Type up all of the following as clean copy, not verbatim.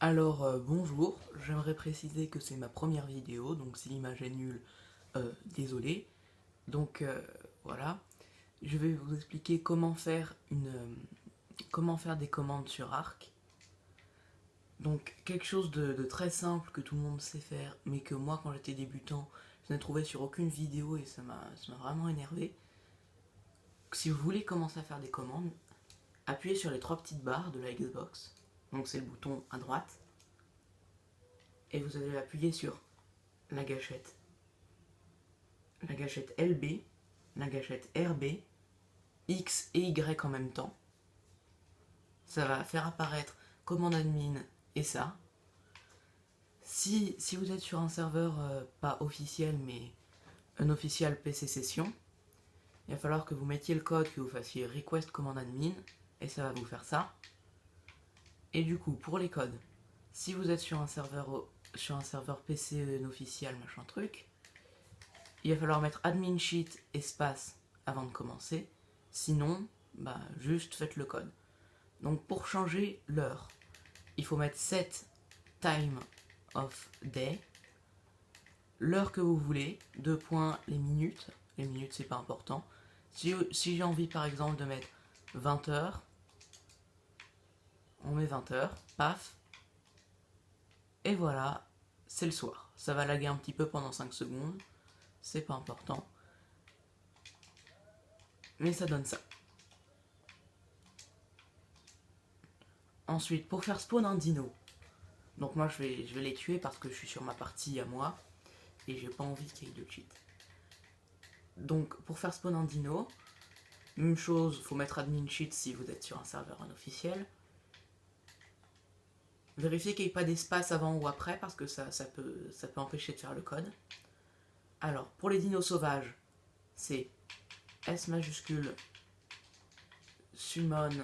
Bonjour, j'aimerais préciser que c'est ma première vidéo, donc si l'image est nulle, désolé. Donc voilà, je vais vous expliquer comment faire des commandes sur Arc. Donc quelque chose de très simple que tout le monde sait faire, mais que moi quand j'étais débutant, je n'ai trouvé sur aucune vidéo et ça m'a vraiment énervé. Si vous voulez commencer à faire des commandes, appuyez sur les trois petites barres de la Xbox, donc c'est le bouton à droite, et vous allez appuyer sur la gâchette LB, la gâchette RB, X et Y en même temps. Ça va faire apparaître commande admin et ça. Si vous êtes sur un serveur pas officiel mais un official PC session, il va falloir que vous mettiez le code, que vous fassiez request command admin et ça va vous faire ça. Et du coup, pour les codes, si vous êtes sur un serveur PC non officiel machin truc, il va falloir mettre admin sheet espace avant de commencer. Sinon, juste faites le code. Donc pour changer l'heure, il faut mettre set time of day, l'heure que vous voulez, deux points les minutes c'est pas important. Si j'ai envie par exemple de mettre 20h, on met 20h, paf, et voilà, c'est le soir. Ça va laguer un petit peu pendant 5 secondes, c'est pas important, mais ça donne ça. Ensuite, pour faire spawn un dino, donc moi je vais les tuer parce que je suis sur ma partie à moi et j'ai pas envie qu'il y ait de cheat. Donc pour faire spawn un dino, même chose, faut mettre admin cheat si vous êtes sur un serveur non officiel. Vérifiez qu'il n'y ait pas d'espace avant ou après parce que ça peut empêcher de faire le code. Alors pour les dinos sauvages, c'est S majuscule summon.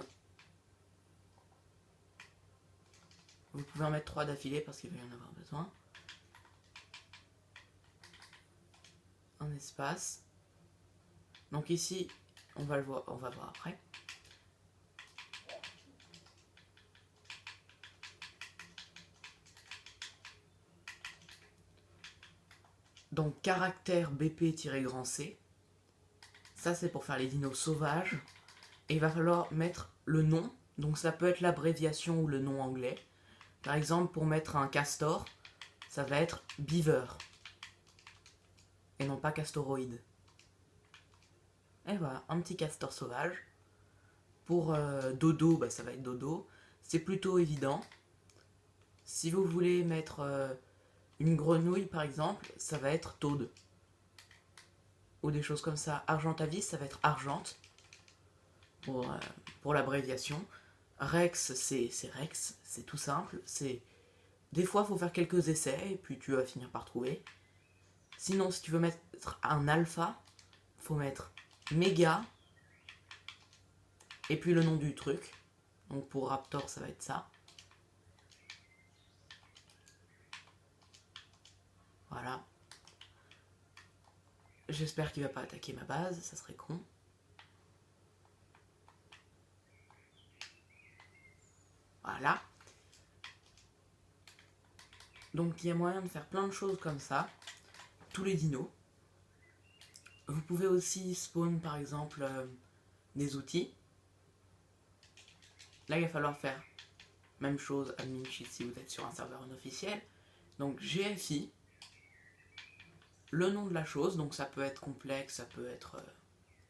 Vous pouvez en mettre 3 d'affilée parce qu'il va y en avoir besoin. Un espace. Donc ici, on va voir après. Donc caractère BP-C, ça c'est pour faire les dinos sauvages. Et il va falloir mettre le nom, donc ça peut être l'abréviation ou le nom anglais. Par exemple, pour mettre un castor, ça va être beaver, et non pas castoroïde. Et voilà, un petit castor sauvage. Pour dodo, ça va être dodo. C'est plutôt évident. Si vous voulez mettre une grenouille par exemple, ça va être Toad. Ou des choses comme ça. Argentavis, ça va être Argente. Pour l'abréviation. Rex, c'est Rex, c'est tout simple. Des fois, il faut faire quelques essais et puis tu vas finir par trouver. Sinon, si tu veux mettre un alpha, il faut mettre méga et puis le nom du truc. Donc pour Raptor, ça va être ça. Voilà. J'espère qu'il va pas attaquer ma base, ça serait con. Voilà. Donc il y a moyen de faire plein de choses comme ça. Tous les dinos. Vous pouvez aussi spawn par exemple des outils. Là il va falloir faire même chose admin sheet si vous êtes sur un serveur non officiel. Donc GFI, le nom de la chose, donc ça peut être complexe, ça peut être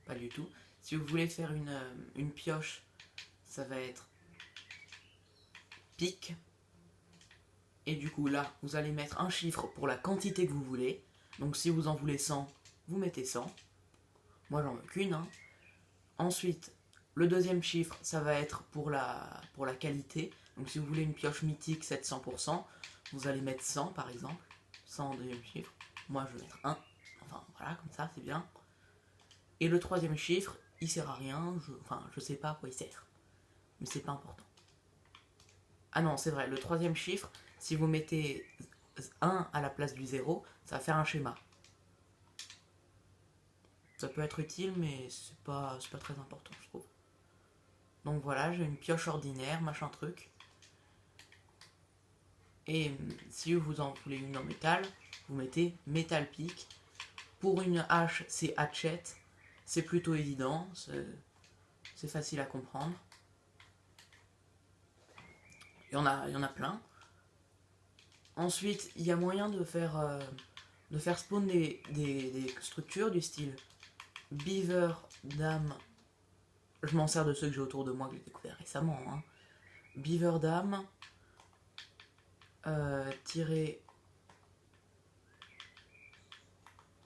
pas du tout. Si vous voulez faire une pioche, ça va être pic. Et du coup là, vous allez mettre un chiffre pour la quantité que vous voulez. Donc si vous en voulez 100, vous mettez 100. Moi j'en veux qu'une. Hein. Ensuite, le deuxième chiffre, ça va être pour la qualité. Donc si vous voulez une pioche mythique 700%, vous allez mettre 100 par exemple. 100 en deuxième chiffre. Moi je vais mettre 1. Enfin voilà, comme ça c'est bien. Et le troisième chiffre, il sert à rien. Je sais pas à quoi il sert. Mais c'est pas important. Ah non, c'est vrai, le troisième chiffre, si vous mettez 1 à la place du 0, ça va faire un schéma. Ça peut être utile, mais c'est pas très important, je trouve. Donc voilà, j'ai une pioche ordinaire, machin truc. Et si vous en voulez une en métal, vous mettez Metal Pick. Pour une hache, c'est Hatchet. C'est plutôt évident, c'est facile à comprendre. Il y en a plein. Ensuite, il y a moyen de faire spawn des structures du style Beaver, Dame. Je m'en sers de ceux que j'ai autour de moi que j'ai découvert récemment. Hein. Beaver, Dame, tiré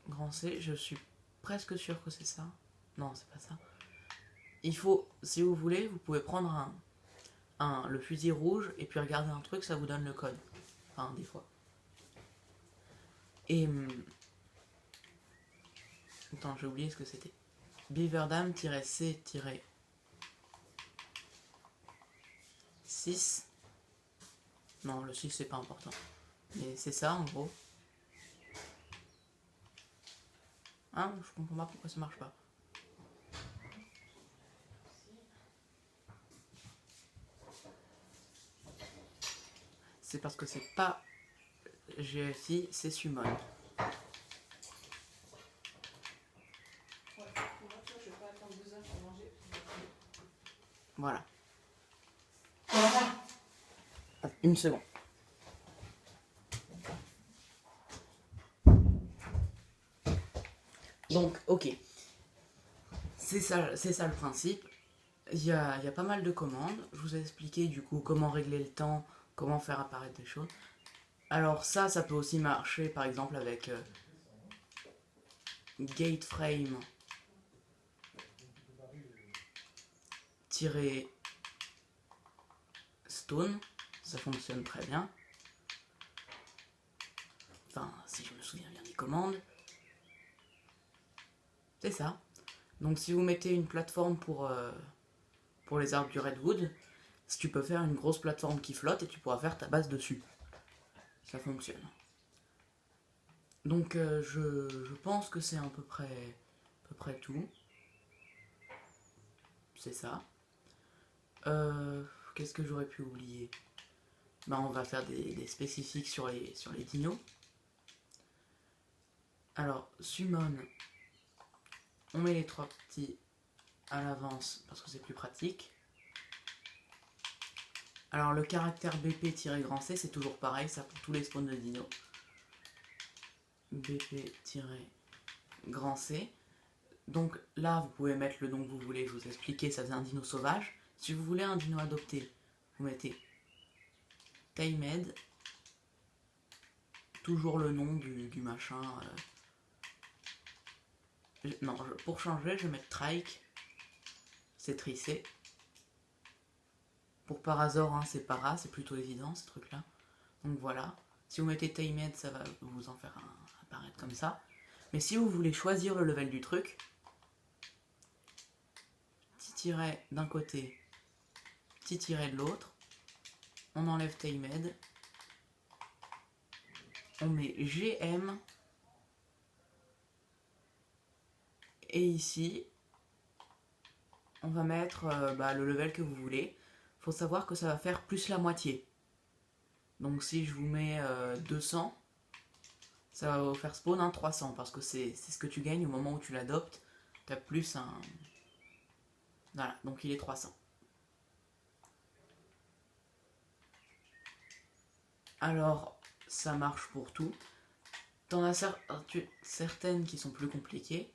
grand C, je suis presque sûr que c'est ça. Non, c'est pas ça. Il faut, si vous voulez, vous pouvez prendre le fusil rouge et puis regarder un truc, ça vous donne le code. Enfin, des fois. Et... Attends, j'ai oublié ce que c'était. Beaverdam-C-6. Non, le 6 c'est pas important. Mais c'est ça en gros. Hein, je comprends pas pourquoi ça marche pas. C'est parce que c'est pas GFI, c'est Summon. Voilà. Une seconde. Donc, ok. C'est ça le principe. Il y a pas mal de commandes. Je vous ai expliqué du coup comment régler le temps, comment faire apparaître des choses. Alors ça peut aussi marcher par exemple avec GateFrame -stone. Ça fonctionne très bien. Enfin, si je me souviens bien des commandes. C'est ça. Donc si vous mettez une plateforme pour les arbres du Redwood, tu peux faire une grosse plateforme qui flotte et tu pourras faire ta base dessus. Ça fonctionne. Donc je pense que c'est à peu près tout. C'est ça. Qu'est-ce que j'aurais pu oublier? On va faire des spécifiques sur les dinos. Alors, Summon, on met les 3 petits à l'avance parce que c'est plus pratique. Alors, le caractère BP-grand C, c'est toujours pareil, ça pour tous les spawns de dinos. BP-grand C. Donc là, vous pouvez mettre le nom que vous voulez, je vous ai expliqué, ça faisait un dino sauvage. Si vous voulez un dino adopté, vous mettez Tamed, toujours le nom du machin. Non, pour changer, je vais mettre Trike, c'est tricé. Pour Parazor, hein, c'est para, c'est plutôt évident ce truc là. Donc voilà, si vous mettez Tamed, ça va vous en faire apparaître comme ça. Mais si vous voulez choisir le level du truc, petit tiret d'un côté, petit tiret de l'autre, on enlève Tamed, on met GM, et ici, on va mettre le level que vous voulez. Faut savoir que ça va faire plus la moitié. Donc si je vous mets 200, ça va vous faire spawn un 300, parce que c'est ce que tu gagnes au moment où tu l'adoptes. Tu as plus un... Voilà, donc il est 300. Alors, ça marche pour tout. T'en as certaines qui sont plus compliquées.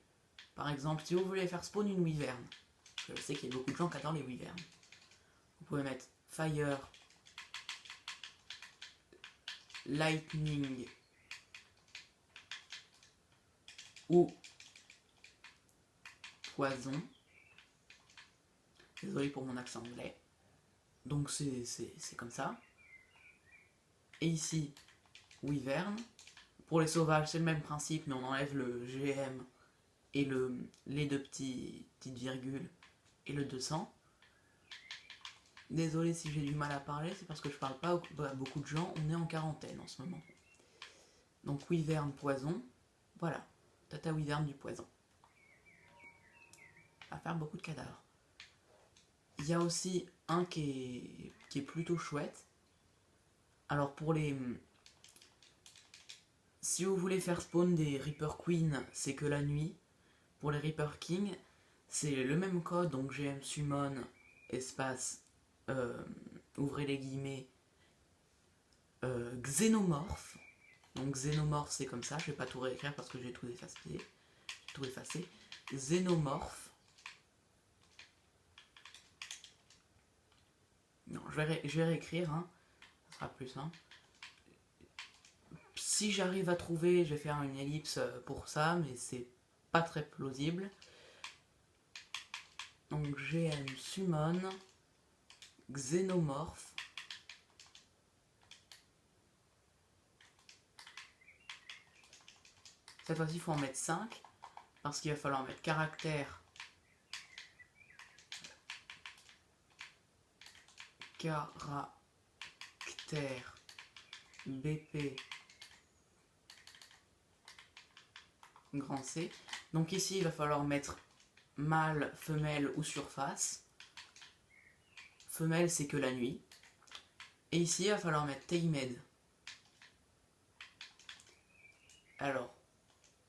Par exemple, si vous voulez faire spawn une wyvern, je sais qu'il y a beaucoup de gens qui adorent les wyverns, vous pouvez mettre Fire, Lightning ou Poison. Désolé pour mon accent anglais. Donc c'est comme ça. Et ici, Wyvern. Pour les sauvages, c'est le même principe, mais on enlève le GM et les deux petites virgules et le 200. Désolé si j'ai du mal à parler, c'est parce que je parle pas à beaucoup de gens, on est en quarantaine en ce moment. Donc Wyvern, Poison, voilà, Tata Wyvern du Poison. À faire beaucoup de cadavres. Il y a aussi un qui est plutôt chouette. Alors pour les... Si vous voulez faire spawn des Reaper Queen, c'est que la nuit. Pour les Reaper King, c'est le même code, donc GM summon, espace, ouvrez les guillemets, xénomorphe. Donc xénomorphe c'est comme ça, je vais pas tout réécrire parce que j'ai tout effacé. Xénomorphe. Non, je vais réécrire, hein. Ça sera plus simple. Si j'arrive à trouver, je vais faire une ellipse pour ça, mais c'est pas très plausible. Donc GM summon, xénomorphe. Cette fois-ci, il faut en mettre 5, parce qu'il va falloir mettre caractère, BP, grand C. Donc ici, il va falloir mettre mâle, femelle ou surface. Femelle, c'est que la nuit. Et ici, il va falloir mettre tamed. Alors,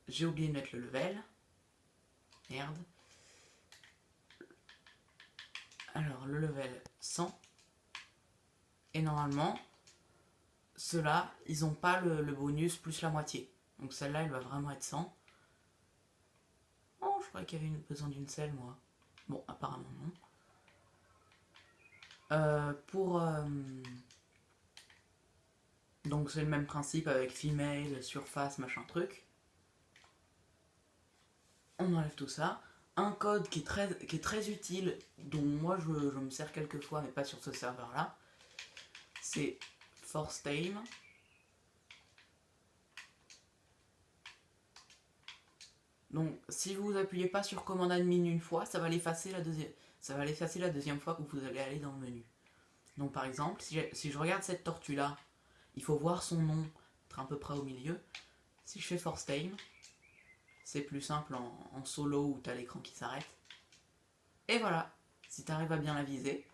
j'ai oublié de mettre le level. Merde. Alors, le level 100. Et normalement, ceux-là, ils n'ont pas le bonus plus la moitié. Donc celle-là, elle va vraiment être 100. Oh, je croyais qu'il y avait besoin d'une selle, moi. Bon, apparemment non. Donc c'est le même principe avec female, surface, machin truc. On enlève tout ça. Un code qui est très utile, dont moi je me sers quelques fois, mais pas sur ce serveur-là. C'est force time. Donc si vous appuyez pas sur commande admin une fois, ça va l'effacer la deuxième fois que vous allez aller dans le menu. Donc par exemple, si je regarde cette tortue là, il faut voir son nom être à peu près au milieu. Si je fais force time, c'est plus simple en solo où tu as l'écran qui s'arrête. Et voilà, si tu arrives à bien la viser,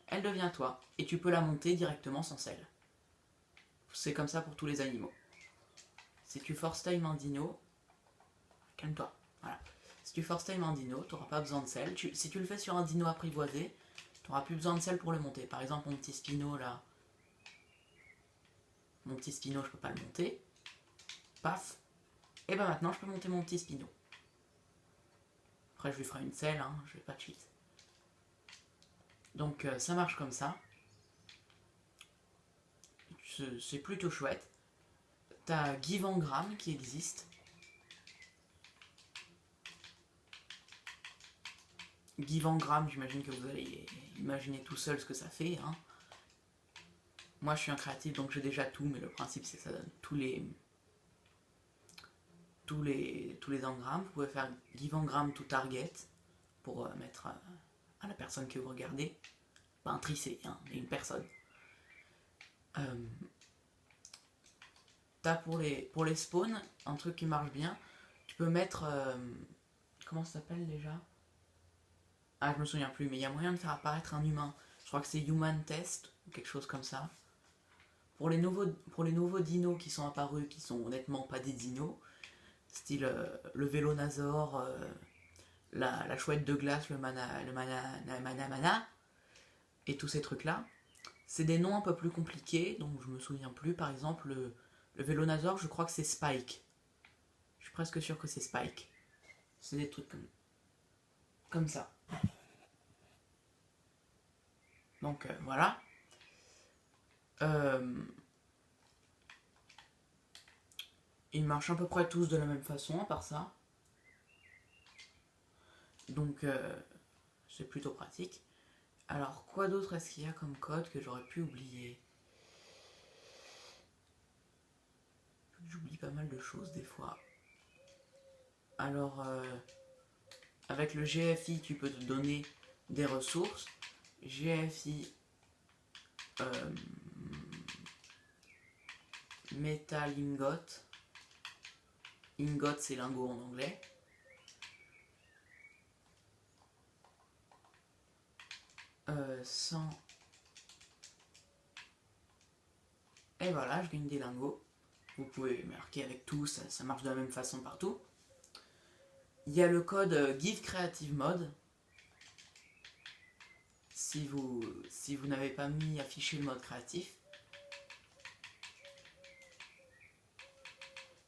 elle devient toi. Et tu peux la monter directement sans selle. C'est comme ça pour tous les animaux. Si tu force time un dino, calme-toi, voilà. Si tu force time un dino, tu n'auras pas besoin de selle. Si tu le fais sur un dino apprivoisé, tu n'auras plus besoin de selle pour le monter. Par exemple, mon petit Spino là, mon petit Spino, je peux pas le monter. Paf. Et ben maintenant, je peux monter mon petit Spino. Après, je lui ferai une selle, hein, je vais pas de cheat. Donc, ça marche comme ça. C'est plutôt chouette. T'as Givengram qui existe. Givengram, j'imagine que vous allez imaginer tout seul ce que ça fait, hein. Moi, je suis un créatif, donc j'ai déjà tout, mais le principe, c'est que ça donne tous les engrammes. Vous pouvez faire Givengram to target pour mettre à la personne que vous regardez. Pas un tricé, hein, mais une personne. T'as pour les spawns, un truc qui marche bien. Tu peux mettre... comment ça s'appelle déjà? Ah, je me souviens plus, mais il y a moyen de faire apparaître un humain. Je crois que c'est Human Test, ou quelque chose comme ça. Pour les nouveaux dinos qui sont apparus, qui sont honnêtement pas des dinos, style le Vélonazor, la chouette de glace, le mana, et tous ces trucs-là, c'est des noms un peu plus compliqués, donc je me souviens plus. Par exemple, le Vélonazor, je crois que c'est Spike. Je suis presque sûr que c'est Spike. C'est des trucs comme ça. Donc voilà. Ils marchent à peu près tous de la même façon, à part ça. Donc c'est plutôt pratique. Alors quoi d'autre est-ce qu'il y a comme code que j'aurais pu oublier? J'oublie pas mal de choses des fois. Alors avec le GFI tu peux te donner des ressources. GFI Metal Ingot. Ingot c'est lingot en anglais. Sans Et voilà, je gagne des lingots. Vous pouvez marquer avec tout, ça marche de la même façon partout. Il y a le code Give Creative Mode. Si vous n'avez pas mis affiché le mode créatif,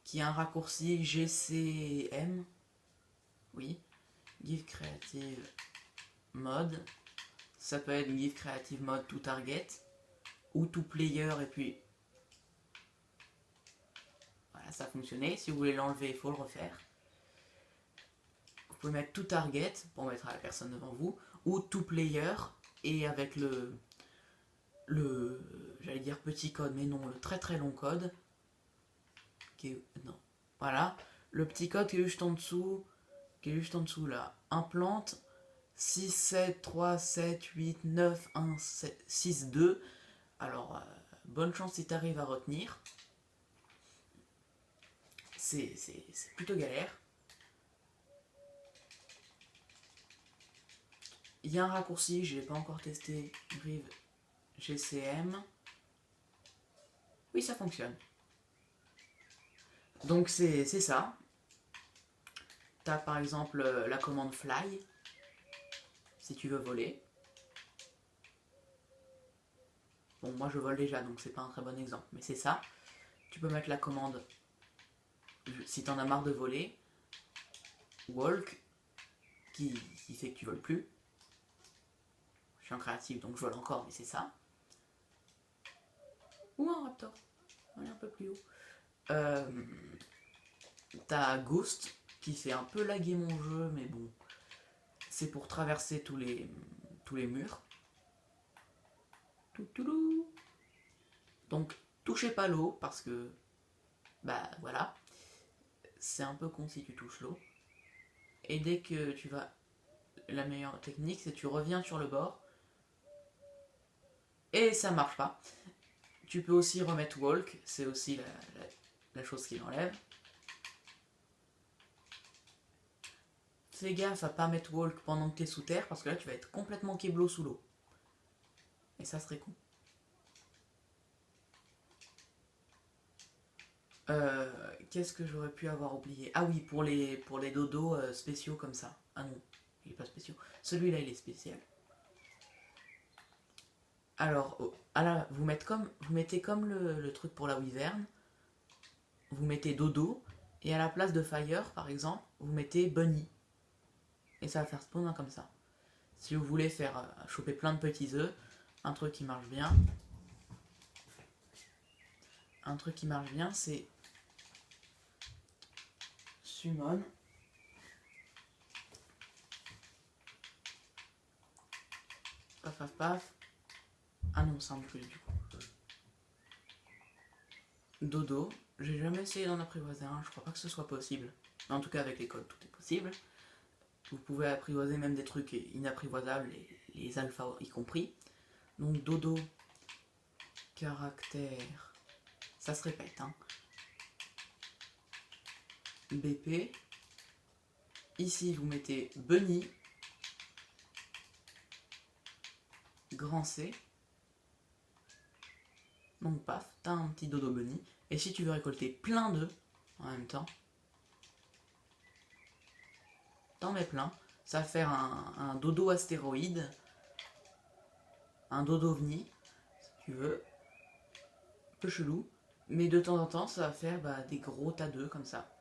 qui a un raccourci GCM, oui, Give Creative Mode, ça peut être Give Creative Mode to Target, ou to Player, et puis voilà, ça a fonctionné. Si vous voulez l'enlever, il faut le refaire. Vous pouvez mettre to Target, pour mettre à la personne devant vous, ou to Player, et avec le j'allais dire petit code, mais non, le très très long code, qui est, non, voilà, le petit code qui est juste en dessous, là, implante 6, 7, 3, 7, 8, 9, 1, 7, 6, 2. Alors, bonne chance si tu arrives à retenir. C'est plutôt galère. Il y a un raccourci, je ne l'ai pas encore testé, Grive GCM. Oui, ça fonctionne. Donc c'est ça. Tu as par exemple la commande fly, si tu veux voler. Bon, moi je vole déjà, donc c'est pas un très bon exemple, mais c'est ça. Tu peux mettre la commande, si t'en as marre de voler, walk, qui fait que tu voles plus. Je suis en créatif, donc je vole encore, mais c'est ça. Ou un raptor, on est un peu plus haut. T'as Ghost, qui fait un peu laguer mon jeu, mais bon, c'est pour traverser tous les murs. Donc, touchez pas l'eau, parce que, bah voilà, c'est un peu con si tu touches l'eau. Et dès que tu vas... La meilleure technique, c'est que tu reviens sur le bord, et ça marche pas. Tu peux aussi remettre walk, c'est aussi la chose qui l'enlève. Fais gaffe à pas mettre walk pendant que tu es sous terre, parce que là tu vas être complètement keblo sous l'eau. Et ça serait con. Qu'est-ce que j'aurais pu avoir oublié? Ah oui, pour les dodos spéciaux comme ça. Ah non, il est pas spécial. Celui-là il est spécial. Alors, vous mettez comme le truc pour la wyvern. Vous mettez dodo, et à la place de fire par exemple, vous mettez bunny. Et ça va faire spawn comme ça. Si vous voulez faire choper plein de petits œufs, un truc qui marche bien, c'est summon. Paf paf paf. Ah non, ça en plus du coup. Dodo. J'ai jamais essayé d'en apprivoiser un, je crois pas que ce soit possible. Mais en tout cas avec les codes tout est possible. Vous pouvez apprivoiser même des trucs inapprivoisables, les alphas y compris. Donc dodo, caractère, ça se répète, hein. BP. Ici vous mettez bunny, grand C. Donc paf, t'as un petit dodo bunny. Et si tu veux récolter plein d'œufs en même temps, t'en mets plein. Ça va faire un dodo astéroïde, un dodo ovni, si tu veux. Un peu chelou. Mais de temps en temps, ça va faire des gros tas d'œufs comme ça.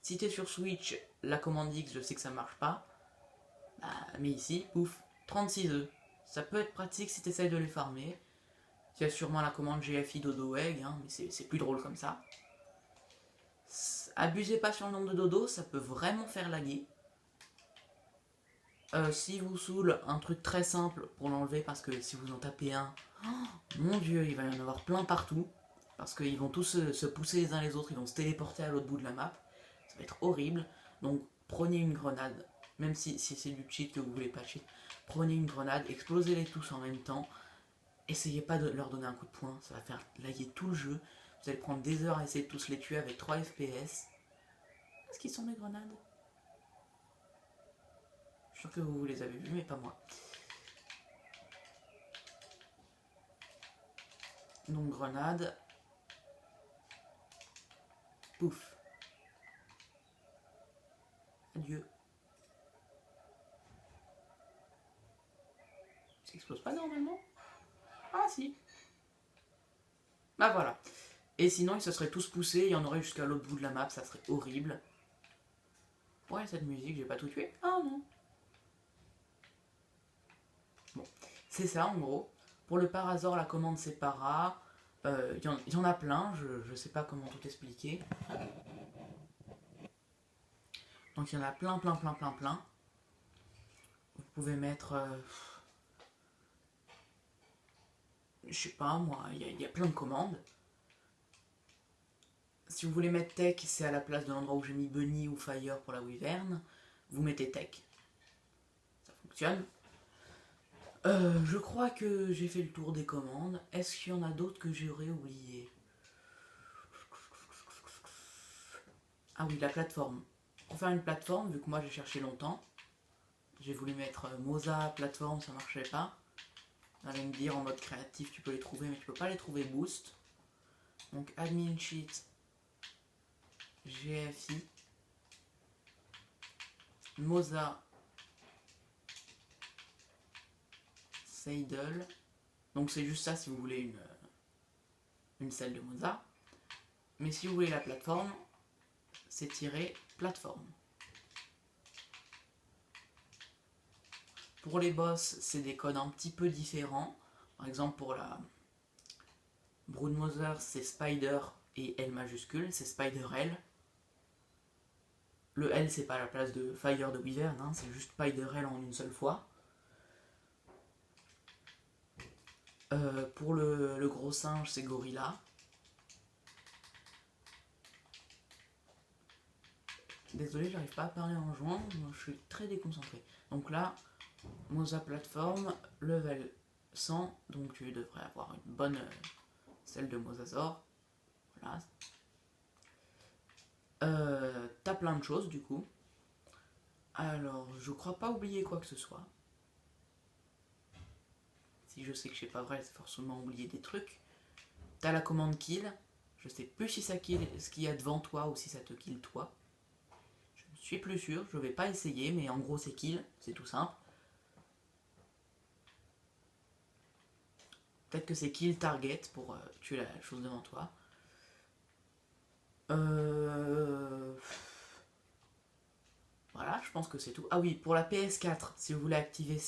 Si t'es sur Switch, la commande X, je sais que ça marche pas. Mais ici, pouf, 36 œufs. Ça peut être pratique si t'essayes de les farmer. Il y a sûrement la commande GFI dodo egg, hein, mais c'est plus drôle comme ça. Abusez pas sur le nombre de dodos, ça peut vraiment faire laguer. Si vous saoule, un truc très simple pour l'enlever, parce que si vous en tapez un, oh, mon dieu, il va y en avoir plein partout. Parce qu'ils vont tous se pousser les uns les autres, ils vont se téléporter à l'autre bout de la map. Ça va être horrible. Donc prenez une grenade, même si c'est du cheat que vous voulez pas cheat. Prenez une grenade, explosez-les tous en même temps. Essayez pas de leur donner un coup de poing, ça va faire laguer tout le jeu. Vous allez prendre des heures à essayer de tous les tuer avec 3 FPS. Est-ce qu'ils sont mes grenades? Je suis sûr que vous les avez vus, mais pas moi. Donc grenade. Pouf. Adieu. Ça explose pas normalement? Ah si. Bah voilà. Et sinon ils se seraient tous poussés, il y en aurait jusqu'à l'autre bout de la map, ça serait horrible. Ouais, cette musique, j'ai pas tout tué. Ah non. Bon, c'est ça en gros. Pour le Parasor, la commande c'est para. Y en a plein, je sais pas comment tout expliquer. Donc il y en a plein, plein, plein, plein, plein. Vous pouvez mettre... je sais pas moi, il y a plein de commandes. Si vous voulez mettre tech, c'est à la place de l'endroit où j'ai mis Bunny ou Fire pour la Wyvern. Vous mettez tech. Ça fonctionne. Je crois que j'ai fait le tour des commandes. Est-ce qu'il y en a d'autres que j'aurais oublié? Ah oui, la plateforme. Pour faire une plateforme, vu que moi j'ai cherché longtemps, j'ai voulu mettre Moza plateforme, ça marchait pas. Vous allez me dire en mode créatif tu peux les trouver, mais tu peux pas les trouver boost. Donc admin sheet GFI Moza Seidel. Donc c'est juste ça si vous voulez une selle de Moza. Mais si vous voulez la plateforme, c'est tirer plateforme. Pour les boss, c'est des codes un petit peu différents. Par exemple, pour la Broodmother, c'est Spider et L majuscule, c'est Spider L. Le L, c'est pas à la place de Fire de Wyvern, hein, c'est juste Spider L en une seule fois. Pour le gros singe, c'est Gorilla. Désolé, j'arrive pas à parler en jouant, je suis très déconcentré. Donc là, Moza plateforme, level 100, donc tu devrais avoir une bonne celle de Mosasaur. Voilà. T'as plein de choses du coup. Alors, je crois pas oublier quoi que ce soit. Si je sais que je sais pas vrai, c'est forcément oublier des trucs. T'as la commande kill. Je sais plus si ça kill ce qu'il y a devant toi ou si ça te kill toi. Je ne suis plus sûr, je vais pas essayer, mais en gros c'est kill, c'est tout simple. Peut-être que c'est kill target pour tuer la chose devant toi. Voilà, je pense que c'est tout. Ah oui, pour la PS4, si vous voulez activer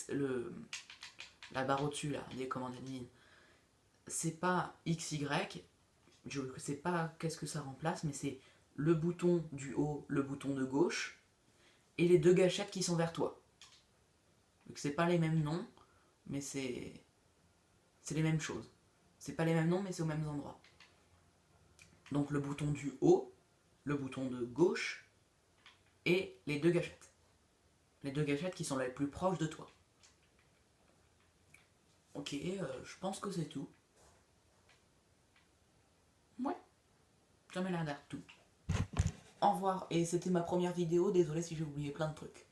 la barre au-dessus, là, des commandes admin, c'est pas XY, je ne sais pas qu'est-ce que ça remplace, mais c'est le bouton du haut, le bouton de gauche, et les deux gâchettes qui sont vers toi. Donc c'est pas les mêmes noms, mais c'est les mêmes choses. C'est pas les mêmes noms, mais c'est aux mêmes endroits. Donc le bouton du haut, le bouton de gauche, et les deux gâchettes. Les deux gâchettes qui sont les plus proches de toi. Ok, je pense que c'est tout. Ouais, ça m'a l'air d'être tout. Au revoir, et c'était ma première vidéo, désolé si j'ai oublié plein de trucs.